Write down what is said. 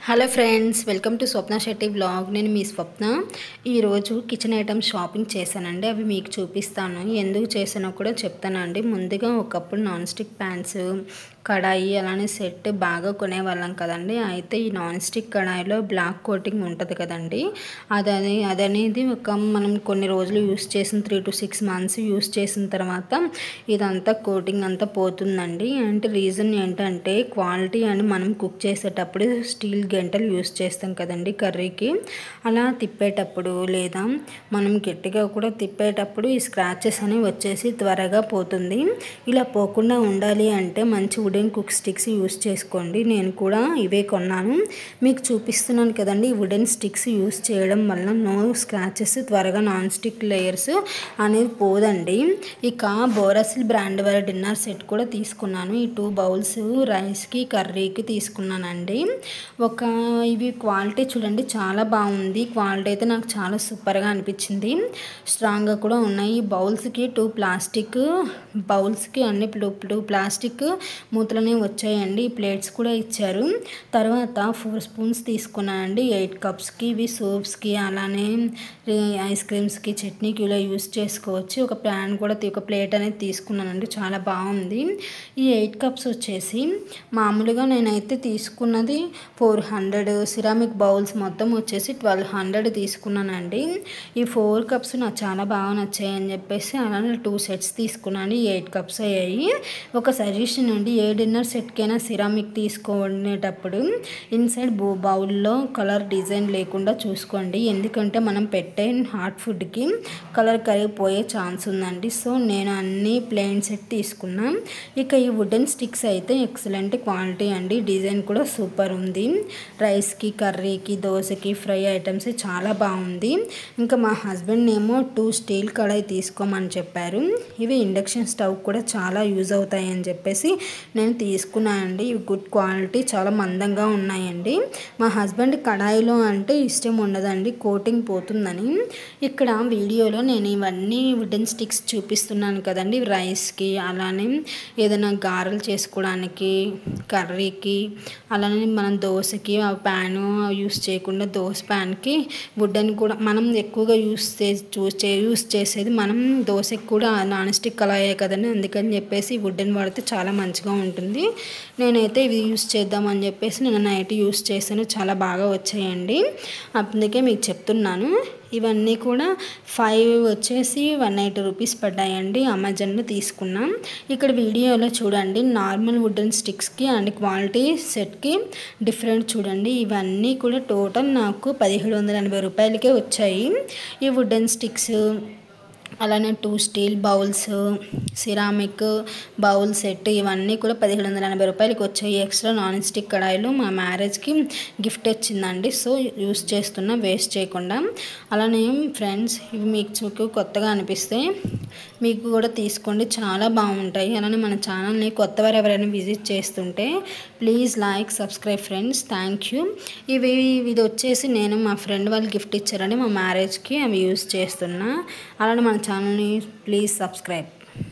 Hello friends, welcome to Swapna Shetty vlog. నేను మీ స్వప్న. ఈరోజు kitchen items shopping చేశానండి. అవి మీకు చూపిస్తాను, ఎందుకు చేశానో కూడా చెప్తానండి. ముందుగా ఒకప్పుడు నాన్ స్టిక్ ప్యాన్స్, కడాయి అలానే సెట్ బాగా కొనేవాళ్ళం కదండి. అయితే ఈ నాన్ స్టిక్ కడాయిలో బ్లాక్ కోటింగ్ ఉంటుంది కదండి, అదనేది మనం కొన్ని రోజులు యూస్ చేసిన 3 to 6 months యూస్ చేసిన తర్వాత ఇదంతా కోటింగ్ అంతా పోతుందండి. అంటే రీజన్ ఏంటంటే క్వాలిటీ అని మనం కుక్ చేసేటప్పుడు స్టీల్ గంటలు యూస్ చేస్తాం కదండి కర్రీకి. అలా తిప్పేటప్పుడు లేదా మనం గట్టిగా కూడా తిప్పేటప్పుడు ఈ స్క్రాచెస్ అనేవి వచ్చేసి త్వరగా పోతుంది. ఇలా పోకుండా ఉండాలి అంటే మంచి వుడెన్ కుక్ స్టిక్స్ యూస్ చేసుకోండి. నేను కూడా ఇవే కొన్నాను, మీకు చూపిస్తున్నాను కదండి. ఈ వుడెన్ స్టిక్స్ యూస్ చేయడం వల్ల నో స్క్రాచెస్, త్వరగా నాన్ స్టిక్ లేయర్స్ అనేది పోదండి. ఇక బోరసిల్ బ్రాండ్ వారి డిన్నర్ సెట్ కూడా తీసుకున్నాను. ఈ 2 బౌల్స్ రైస్కి కర్రీకి తీసుకున్నానండి. ఇవి క్వాలిటీ చూడండి, చాలా బాగుంది. క్వాలిటీ అయితే నాకు చాలా సూపర్గా అనిపించింది. స్ట్రాంగ్గా కూడా ఉన్నాయి. ఈ బౌల్స్కి 2 ప్లాస్టిక్ బౌల్స్కి అన్ని 2 ప్లాస్టిక్ మూతలనే వచ్చాయండి. ఈ ప్లేట్స్ కూడా ఇచ్చారు. తర్వాత 4 స్పూన్స్ తీసుకున్నానండి 8 కప్స్కి. ఇవి సూప్స్కి అలానే ఐస్ క్రీమ్స్కి, చట్నీకి ఇలా యూస్ చేసుకోవచ్చు. ఒక ప్యాన్ కూడా ఒక ప్లేట్ అనేది తీసుకున్నానండి, చాలా బాగుంది. ఈ 8 కప్స్ వచ్చేసి మామూలుగా నేనైతే తీసుకున్నది 400. సిరామిక్ బౌల్స్ మొత్తం వచ్చేసి 1200 తీసుకున్నానండి. ఈ 4 కప్స్ నాకు చాలా బాగా నచ్చాయని చెప్పేసి అలానే 2 సెట్స్ తీసుకున్నాను. 8 కప్స్ అయ్యాయి. ఒక సజెషన్ అండి, ఏ డిన్నర్ సెట్కైనా సిరామిక్ తీసుకునేటప్పుడు ఇన్సైడ్ బౌల్లో కలర్ డిజైన్ లేకుండా చూసుకోండి. ఎందుకంటే మనం పెట్టే హాట్ ఫుడ్కి కలర్ కరిగిపోయే ఛాన్స్ ఉందండి. సో నేను అన్ని ప్లెయిన్ సెట్ తీసుకున్నా. ఇక ఈ వుడెన్ స్టిక్స్ అయితే ఎక్సలెంట్ క్వాలిటీ అండి. డిజైన్ కూడా సూపర్ ఉంది. రైస్కి, కర్రీకి, దోశకి, ఫ్రై ఐటమ్స్ చాలా బాగుంది. ఇంకా మా హస్బెండ్ ఏమో 2 స్టీల్ కడాయి తీసుకోమని చెప్పారు. ఇవి ఇండక్షన్ స్టవ్ కూడా చాలా యూజ్ అవుతాయని చెప్పేసి నేను తీసుకున్నానండి. ఇవి గుడ్ క్వాలిటీ, చాలా మందంగా ఉన్నాయండి. మా హస్బెండ్ కడాయిలో అంటే ఇష్టం ఉండదండి, కోటింగ్ పోతుందని. ఇక్కడ వీడియోలో నేను ఇవన్నీ వుడెన్ స్టిక్స్ చూపిస్తున్నాను కదండి. రైస్కి అలానే ఏదైనా గారెలు చేసుకోవడానికి, కర్రీకి, అలానే మనం దోశకి ఆ ప్యాను యూస్ చేయకుండా దోశ ప్యాన్కి వుడెన్ కూడా మనం ఎక్కువగా యూస్ చేసేది మనం దోశకి కూడా నాన్ స్టిక్ కళాయే కదండి. అందుకని చెప్పేసి వుడెన్ వాడితే చాలా మంచిగా ఉంటుంది. నేనైతే ఇవి యూస్ చేద్దామని చెప్పేసి నేను నైట్ యూస్ చేశాను, చాలా బాగా వచ్చాయండి. అందుకే మీకు చెప్తున్నాను. ఇవన్నీ కూడా 5 వచ్చేసి 180 రూపీస్ పడ్డాయండి. అమెజాన్లో తీసుకున్నాం. ఇక్కడ వీడియోలో చూడండి, నార్మల్ వుడెన్ స్టిక్స్కి అండ్ క్వాలిటీ సెట్కి డిఫరెంట్ చూడండి. ఇవన్నీ కూడా టోటల్ నాకు 1780 రూపాయలకే వచ్చాయి. ఈ వుడెన్ స్టిక్స్ అలానే 2 steel bowls, ceramic bowl set ఇవన్నీ కూడా 1780 రూపాయలకి వచ్చాయి. ఎక్స్ట్రా నాన్ స్టిక్ కడాయిలు మా మ్యారేజ్కి గిఫ్ట్ వచ్చిందండి. సో యూస్ చేస్తున్నా, వేస్ట్ చేయకుండా. అలానే ఫ్రెండ్స్, ఇవి మీకు కొత్తగా అనిపిస్తే మీకు కూడా తీసుకోండి, చాలా బాగుంటాయి. అలానే మన ఛానల్ని కొత్తవారు ఎవరైనా విజిట్ చేస్తుంటే please like, subscribe friends. Thank you. ఇది వచ్చేసి నేను మా ఫ్రెండ్ వాళ్ళు గిఫ్ట్ ఇచ్చారండి మా మ్యారేజ్కి. అవి యూస్ చేస్తున్నా. అలానే మన ఛానల్ని ప్లీజ్ సబ్స్క్రైబ్.